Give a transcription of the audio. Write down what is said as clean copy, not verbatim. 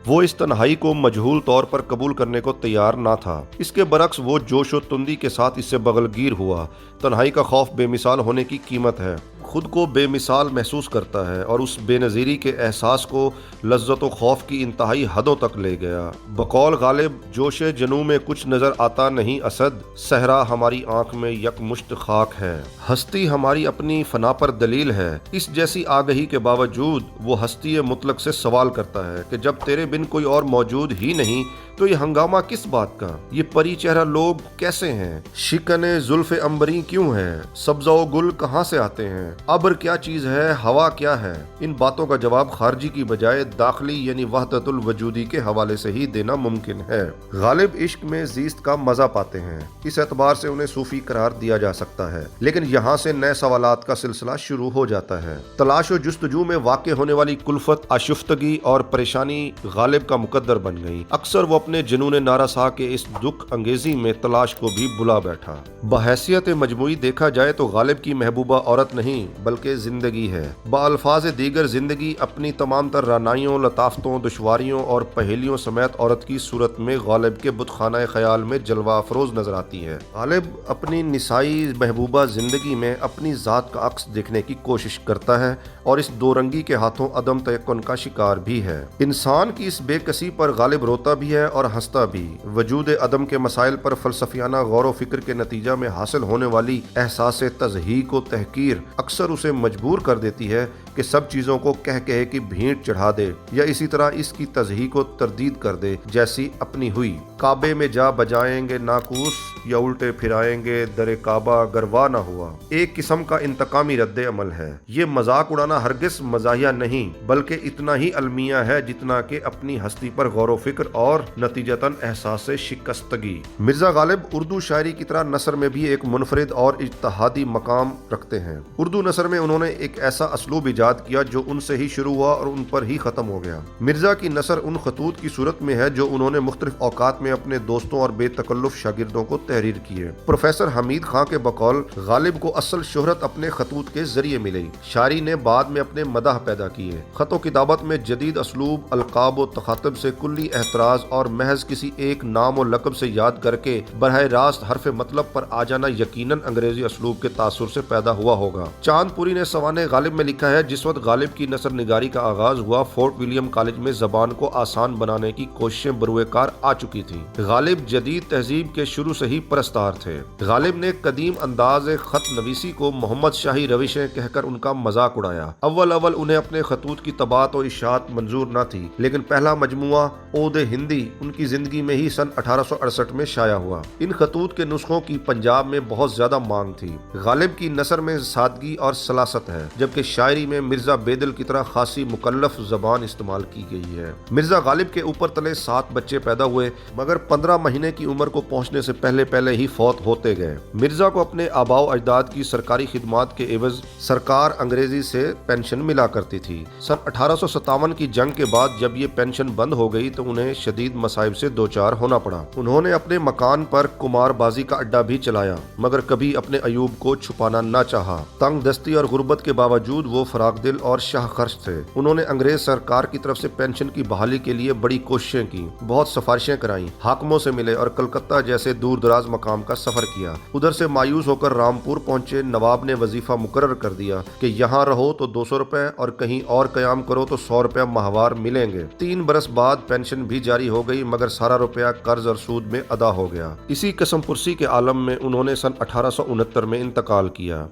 वो इस तन्हाई को मजहूल तौर पर कबूल करने को तैयार ना था। इसके बरक्स वो जोश व तुंदी के साथ इससे बगलगीर हुआ। तन्हाई का खौफ बेमिसाल होने की कीमत है। खुद को बेमिसाल महसूस करता है और उस बेनज़ीरी के एहसास को लज्जत व खौफ की इंतहाई हदों तक ले गया। बकौल गालिब, जोशे जनू में कुछ नज़र आता नहीं असद, सहरा हमारी आंख में यकमुश्त खाक है। हस्ती हमारी अपनी फना पर दलील है। इस जैसी आगही के बावजूद वो हस्ती मुतलक से सवाल करता है कि जब तेरे बिन कोई और मौजूद ही नहीं तो ये हंगामा किस बात का? ये परी चेहरा लोग कैसे हैं? शिकने जुल्फ़े अंबरी क्यों है? सब्ज़ो गुल कहाँ से आते हैं? अब्र क्या चीज़ है? हवा क्या है? इन बातों का जवाब खारजी की बजाय दाखिली यानी वहदतुल वजूदी के हवाले से ही देना मुमकिन है। गालिब इश्क में जीस्त का मजा पाते हैं। इस एतबार से उन्हें सूफी करार दिया जा सकता है। लेकिन यहाँ से नए सवालात का सिलसिला शुरू हो जाता है। तलाश व जुस्तजू में वाक़ होने वाली कुल्फत, आशुफ्तगी और परेशानी गालिब का मुकद्दर बन गई। अक्सर वो अपने जुनून नारासा के इस दुख अंगेजी में तलाश को भी बुला बैठा। बहैसियत मजमूई देखा जाए तो गालिब की महबूबा औरत नहीं बल्कि जिंदगी है। बाअल्फाज दीगर जिंदगी अपनी तमाम तर रानाइयों, लताफतों, दुश्वारियों और पहेलियों समेत औरत की सूरत में गालिब के बुतखाना ख्याल में जलवा अफरोज नजर आती है। गालिब अपनी निसाई महबूबा जिंदगी में अपनी ज़ात का अक्स देखने की कोशिश करता है और इस दो रंगी के हाथों अदम तयक्कुन का शिकार भी है। इंसान की इस बेकसी पर गालिब रोता भी है और हंसता भी। वजूद अदम के मसाइल पर फलसफियाना गौर व फिक्र के नतीजा में हासिल होने वाली एहसास तज़हीक व तहकीर अक्सर उसे मजबूर कर देती है कि सब चीज़ों को कह की भींट चढ़ा दे या इसी तरह इसकी तज़हीक व तरदीद कर दे जैसी अपनी हुई। काबे में जा बजाएंगे नाकूस या उल्टे फिराएंगे दरे काबा गरवा ना हुआ, एक किस्म का इंतकामी रद्द अमल है। ये मजाक उड़ाना हरगिज मजाहिया नहीं बल्कि इतना ही अलमिया है जितना कि अपनी हस्ती पर गौर व फिक्र और नतीजतन एहसास शिकस्तगी। मिर्जा गालिब उर्दू शायरी की तरह नसर में भी एक मुनफरिद और इज्तिहादी मकाम रखते हैं। उर्दू नसर में उन्होंने एक ऐसा असलूब इजाद किया जो उनसे ही शुरू हुआ और उन पर ही खत्म हो गया। मिर्जा की नसर उन खतूत की सूरत में है जो उन्होंने मुख्तलिफ औकात में अपने दोस्तों और बेतकल्लुफ शागिर्दों को तहरीर की है। प्रोफेसर हमीद खां के बकौल गालिब को असल शोहरत अपने खतूत के जरिए मिली। शायरी ने बाद में अपने मदाह पैदा किए। खतो किताबत में जदीद असलूब, अलकाब व तखातब से कुल्ली एहतराज और महज किसी एक नाम और लकब से याद करके बरह रास्त हरफ मतलब पर आ जाना यकीनन अंग्रेजी असलूब के तासुर से पैदा हुआ होगा। चांदपुरी ने सवाने गालिब में लिखा है, जिस वक्त गालिब की नसर निगारी का आगाज हुआ फोर्ट विलियम कॉलेज में जबान को आसान बनाने की कोशिशें बरूएकार आ चुकी थी। गालिब जदीद तहजीब के शुरू से ही परस्तार थे। गालिब ने कदीम अंदाज खत नवीसी को मोहम्मद शाही रविशें कहकर उनका मजाक उड़ाया। अव्वल उन्हें अपने खतूत की तबात और इशात मंजूर न थी, लेकिन पहला मजमुआ ओद हिंदी उनकी जिंदगी में ही सन 1868 में शाया हुआ। इन खतूत के नुस्खों की पंजाब में बहुत ज्यादा मांग थी। गालिब की नसर में सादगी और सलासत है, जबकि शायरी में मिर्जा बेदल की तरह खासी मुकल्लफ जबान इस्तेमाल की गई है। मिर्जा गालिब के ऊपर तले 7 बच्चे पैदा हुए, मगर 15 महीने की उम्र को पहुंचने से पहले ही फौत होते गए। मिर्जा को अपने आबाओ अजदाद की सरकारी खिदमात के एवज सरकार अंग्रेजी से पेंशन मिला करती थी। सन 1857 की जंग के बाद जब ये पेंशन बंद हो गई तो उन्हें शदीद मसाइब से दो चार होना पड़ा। उन्होंने अपने मकान पर कुमारबाजी का अड्डा भी चलाया, मगर कभी अपने अयूब को छुपाना न चाहा। तंग दस्ती और गुर्बत के बावजूद वो फराग दिल और शाह खर्च थे। उन्होंने अंग्रेज सरकार की तरफ से पेंशन की बहाली के लिए बड़ी कोशिशें की, बहुत सिफारिशें कराई, हाकिमों से मिले और कलकत्ता जैसे दूर दराज मकाम का सफर किया। उधर से मायूस होकर रामपुर पहुंचे नवाब ने वजीफा मुकर्रर कर दिया कि यहाँ रहो तो 200 रुपए और कहीं और कयाम करो तो 100 रुपया माहवार मिलेंगे। 3 बरस बाद पेंशन भी जारी हो गई, मगर सारा रुपया कर्ज और सूद में अदा हो गया। इसी कसम पुरसी के आलम में उन्होंने सन 1869 में इंतकाल किया।